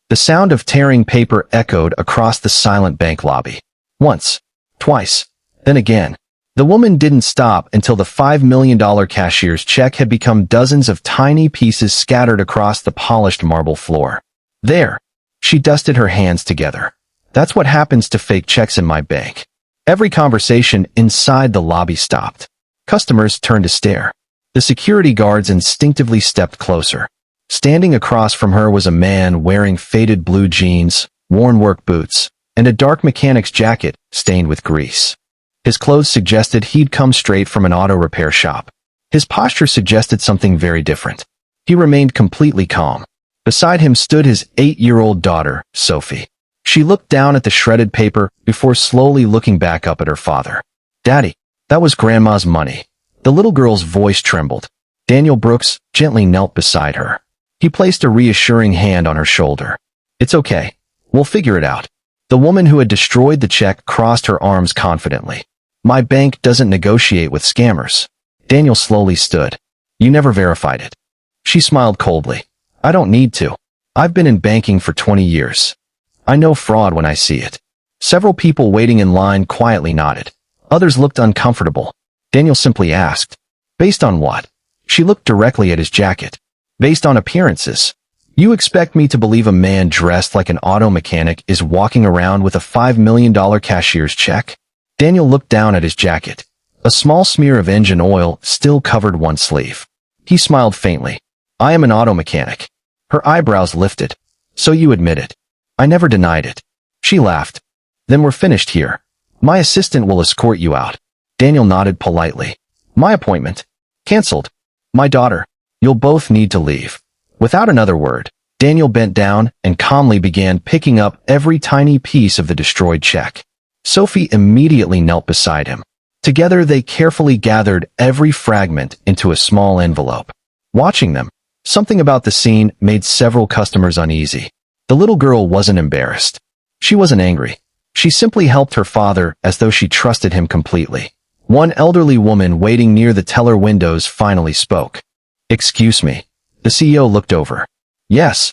The sound of tearing paper echoed across the silent bank lobby. Once, twice, then again. The woman didn't stop until the $5 million cashier's check had become dozens of tiny pieces scattered across the polished marble floor. There. She dusted her hands together. That's what happens to fake checks in my bank. Every conversation inside the lobby stopped. Customers turned to stare. The security guards instinctively stepped closer. Standing across from her was a man wearing faded blue jeans, worn work boots, and a dark mechanic's jacket stained with grease. His clothes suggested he'd come straight from an auto repair shop. His posture suggested something very different. He remained completely calm. Beside him stood his 8-year-old daughter, Sophie. She looked down at the shredded paper before slowly looking back up at her father. "Daddy, that was Grandma's money." The little girl's voice trembled. Daniel Brooks gently knelt beside her. He placed a reassuring hand on her shoulder. "It's okay. We'll figure it out." The woman who had destroyed the check crossed her arms confidently. "My bank doesn't negotiate with scammers." Daniel slowly stood. "You never verified it." She smiled coldly. "I don't need to. I've been in banking for 20 years. I know fraud when I see it." Several people waiting in line quietly nodded. Others looked uncomfortable. Daniel simply asked, "Based on what?" She looked directly at his jacket. "Based on appearances. You expect me to believe a man dressed like an auto mechanic is walking around with a $5 million cashier's check?" Daniel looked down at his jacket. A small smear of engine oil still covered one sleeve. He smiled faintly. "I am an auto mechanic." Her eyebrows lifted. "So you admit it." "I never denied it." She laughed. "Then we're finished here. My assistant will escort you out." Daniel nodded politely. "My appointment?" "Cancelled." "My daughter, you'll both need to leave." Without another word, Daniel bent down and calmly began picking up every tiny piece of the destroyed check. Sophie immediately knelt beside him. Together they carefully gathered every fragment into a small envelope. Watching them, something about the scene made several customers uneasy. The little girl wasn't embarrassed. She wasn't angry. She simply helped her father as though she trusted him completely. One elderly woman waiting near the teller windows finally spoke. "Excuse me." The CEO looked over. "Yes.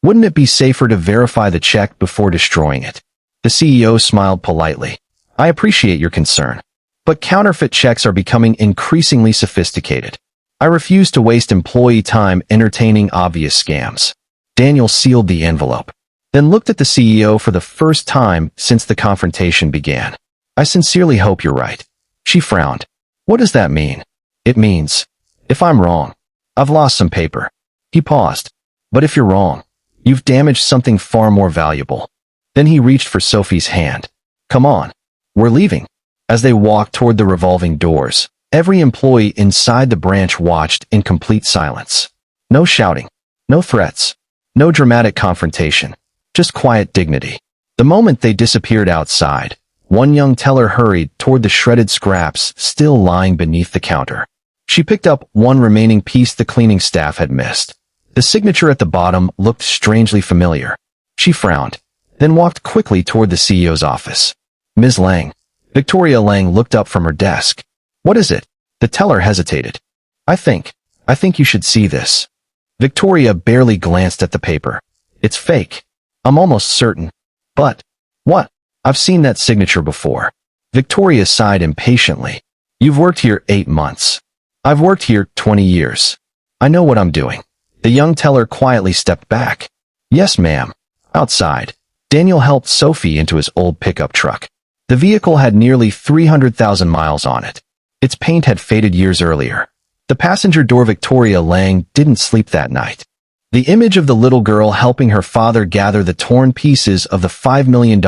Wouldn't it be safer to verify the check before destroying it?" The CEO smiled politely. "I appreciate your concern. But counterfeit checks are becoming increasingly sophisticated. I refuse to waste employee time entertaining obvious scams." Daniel sealed the envelope, then looked at the CEO for the first time since the confrontation began. "I sincerely hope you're right." She frowned. "What does that mean?" "It means, if I'm wrong, I've lost some paper." He paused. "But if you're wrong, you've damaged something far more valuable." Then he reached for Sophie's hand. "Come on. We're leaving." As they walked toward the revolving doors, every employee inside the branch watched in complete silence. No shouting, no threats, no dramatic confrontation, just quiet dignity. The moment they disappeared outside, one young teller hurried toward the shredded scraps still lying beneath the counter. She picked up one remaining piece the cleaning staff had missed. The signature at the bottom looked strangely familiar. She frowned, then walked quickly toward the CEO's office. "Ms. Lang." Victoria Lang looked up from her desk. "What is it?" The teller hesitated. I think you should see this." Victoria barely glanced at the paper. "It's fake. I'm almost certain." "But, what?" "I've seen that signature before." Victoria sighed impatiently. "You've worked here 8 months. I've worked here 20 years. I know what I'm doing." The young teller quietly stepped back. "Yes, ma'am." Outside, Daniel helped Sophie into his old pickup truck. The vehicle had nearly 300,000 miles on it. Its paint had faded years earlier. The passenger door. Victoria Lang didn't sleep that night. The image of the little girl helping her father gather the torn pieces of the $5 million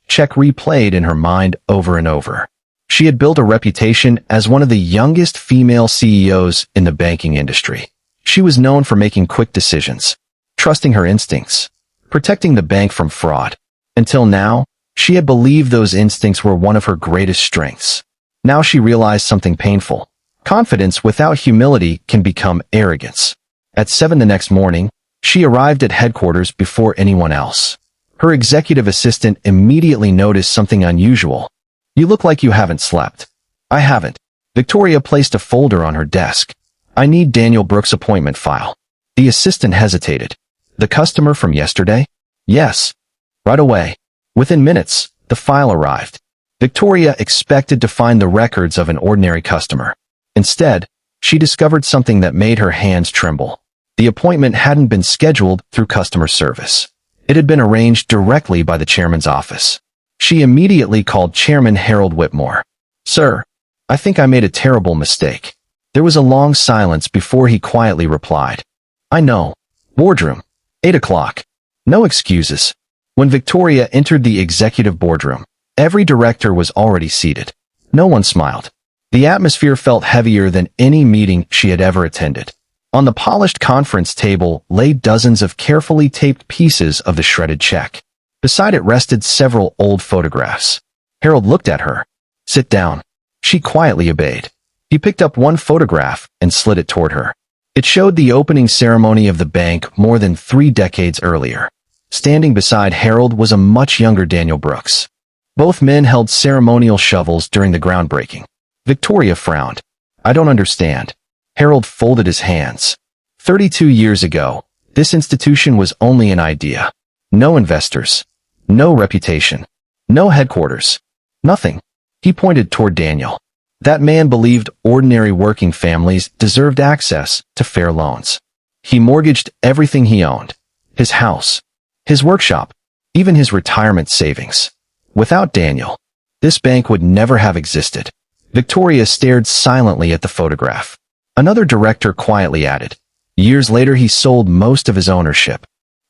check replayed in her mind over and over. She had built a reputation as one of the youngest female CEOs in the banking industry. She was known for making quick decisions, trusting her instincts, protecting the bank from fraud. Until now, she had believed those instincts were one of her greatest strengths. Now she realized something painful. Confidence without humility can become arrogance. At 7 the next morning, she arrived at headquarters before anyone else. Her executive assistant immediately noticed something unusual. "You look like you haven't slept." "I haven't." Victoria placed a folder on her desk. "I need Daniel Brooks' appointment file." The assistant hesitated. "The customer from yesterday?" Yes. Right away. Within minutes, the file arrived. Victoria expected to find the records of an ordinary customer. Instead, she discovered something that made her hands tremble. The appointment hadn't been scheduled through customer service. It had been arranged directly by the chairman's office. She immediately called Chairman Harold Whitmore. "Sir, I think I made a terrible mistake." There was a long silence before he quietly replied. "I know. Boardroom. 8 o'clock. No excuses." When Victoria entered the executive boardroom, every director was already seated. No one smiled. The atmosphere felt heavier than any meeting she had ever attended. On the polished conference table lay dozens of carefully taped pieces of the shredded check. Beside it rested several old photographs. Harold looked at her. "Sit down." She quietly obeyed. He picked up one photograph and slid it toward her. It showed the opening ceremony of the bank more than 3 decades earlier. Standing beside Harold was a much younger Daniel Brooks. Both men held ceremonial shovels during the groundbreaking. Victoria frowned. "I don't understand." Harold folded his hands. 32 years ago, this institution was only an idea. No investors. No reputation. No headquarters. Nothing. He pointed toward Daniel. That man believed ordinary working families deserved access to fair loans. He mortgaged everything he owned. His house. His workshop. Even his retirement savings. Without Daniel, this bank would never have existed. Victoria stared silently at the photograph. Another director quietly added, "Years later he sold most of his ownership.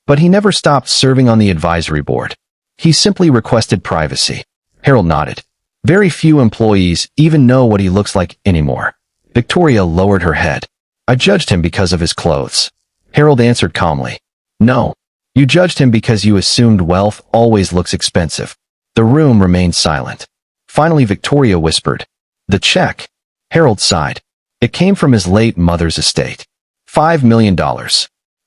But he never stopped serving on the advisory board. He simply requested privacy." Harold nodded. "Very few employees even know what he looks like anymore." Victoria lowered her head. "I judged him because of his clothes." Harold answered calmly. "No. You judged him because you assumed wealth always looks expensive." The room remained silent. Finally, Victoria whispered, "The check." Harold sighed. It came from his late mother's estate. $5 million.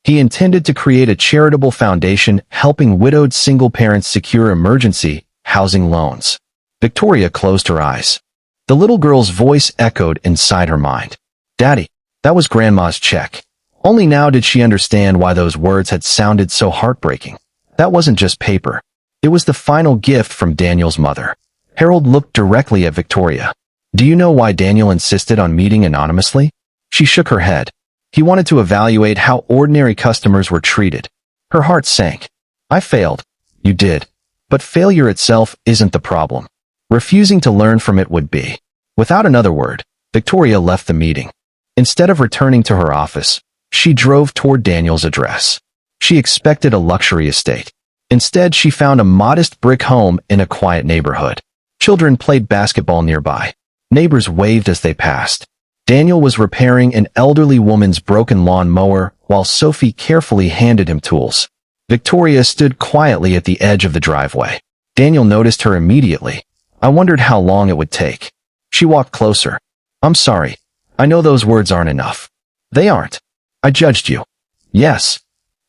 He intended to create a charitable foundation helping widowed single parents secure emergency housing loans. Victoria closed her eyes. The little girl's voice echoed inside her mind. "Daddy, that was Grandma's check." Only now did she understand why those words had sounded so heartbreaking. That wasn't just paper. It was the final gift from Daniel's mother. Harold looked directly at Victoria. "Do you know why Daniel insisted on meeting anonymously?" She shook her head. "He wanted to evaluate how ordinary customers were treated." Her heart sank. "I failed." "You did. But failure itself isn't the problem. Refusing to learn from it would be." Without another word, Victoria left the meeting. Instead of returning to her office, she drove toward Daniel's address. She expected a luxury estate. Instead, she found a modest brick home in a quiet neighborhood. Children played basketball nearby. Neighbors waved as they passed. Daniel was repairing an elderly woman's broken lawn mower while Sophie carefully handed him tools. Victoria stood quietly at the edge of the driveway. Daniel noticed her immediately. I wondered how long it would take. She walked closer. "I'm sorry. I know those words aren't enough." "They aren't. I judged you." "Yes.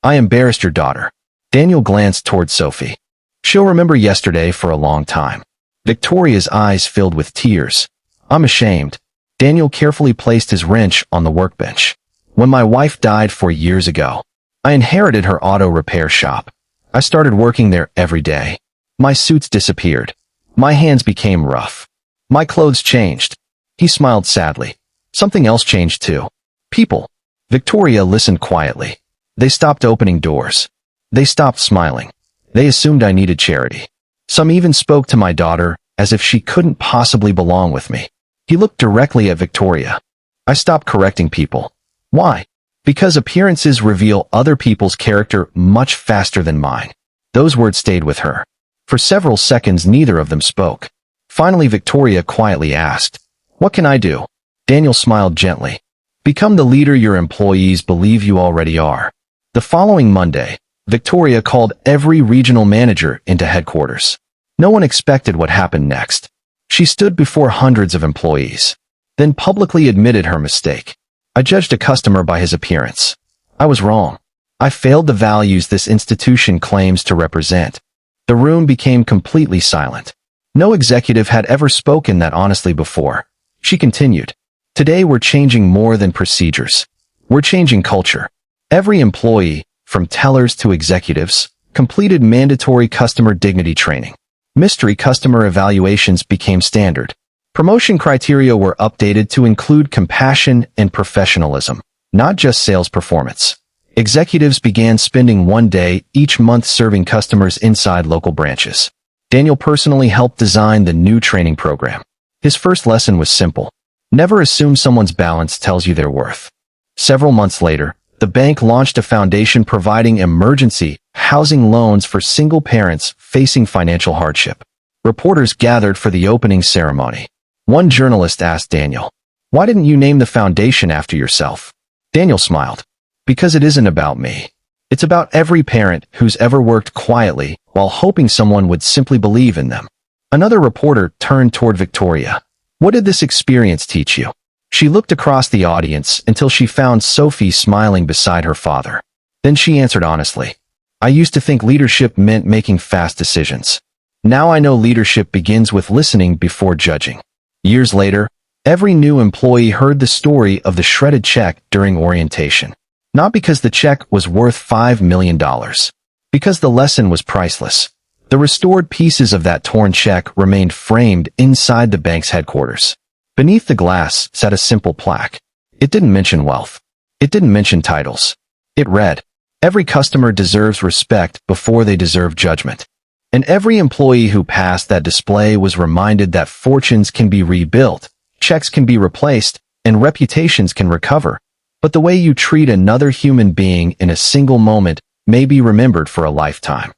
I embarrassed your daughter." Daniel glanced toward Sophie. "She'll remember yesterday for a long time." Victoria's eyes filled with tears. "I'm ashamed." Daniel carefully placed his wrench on the workbench. "When my wife died 4 years ago, I inherited her auto repair shop. I started working there every day. My suits disappeared. My hands became rough. My clothes changed." He smiled sadly. "Something else changed too. People." Victoria listened quietly. "They stopped opening doors. They stopped smiling. They assumed I needed charity. Some even spoke to my daughter as if she couldn't possibly belong with me." He looked directly at Victoria. "I stopped correcting people." "Why?" "Because appearances reveal other people's character much faster than mine." Those words stayed with her. For several seconds, neither of them spoke. Finally, Victoria quietly asked, "What can I do?" Daniel smiled gently. "Become the leader your employees believe you already are." The following Monday, Victoria called every regional manager into headquarters. No one expected what happened next. She stood before hundreds of employees, then publicly admitted her mistake. "I judged a customer by his appearance. I was wrong. I failed the values this institution claims to represent." The room became completely silent. No executive had ever spoken that honestly before. She continued, "Today we're changing more than procedures. We're changing culture. Every employee, from tellers to executives, completed mandatory customer dignity training. Mystery customer evaluations became standard. Promotion criteria were updated to include compassion and professionalism, not just sales performance. Executives began spending one day each month serving customers inside local branches. Daniel personally helped design the new training program. His first lesson was simple. Never assume someone's balance tells you their worth. Several months later, the bank launched a foundation providing emergency housing loans for single parents facing financial hardship. Reporters gathered for the opening ceremony. One journalist asked Daniel, "Why didn't you name the foundation after yourself?" Daniel smiled. "Because it isn't about me. It's about every parent who's ever worked quietly while hoping someone would simply believe in them." Another reporter turned toward Victoria. "What did this experience teach you?" She looked across the audience until she found Sophie smiling beside her father. Then she answered honestly, "I used to think leadership meant making fast decisions. Now I know leadership begins with listening before judging." Years later, every new employee heard the story of the shredded check during orientation. Not because the check was worth $5 million. Because the lesson was priceless. The restored pieces of that torn check remained framed inside the bank's headquarters. Beneath the glass sat a simple plaque. It didn't mention wealth. It didn't mention titles. It read, "Every customer deserves respect before they deserve judgment." And every employee who passed that display was reminded that fortunes can be rebuilt, checks can be replaced, and reputations can recover. But the way you treat another human being in a single moment may be remembered for a lifetime.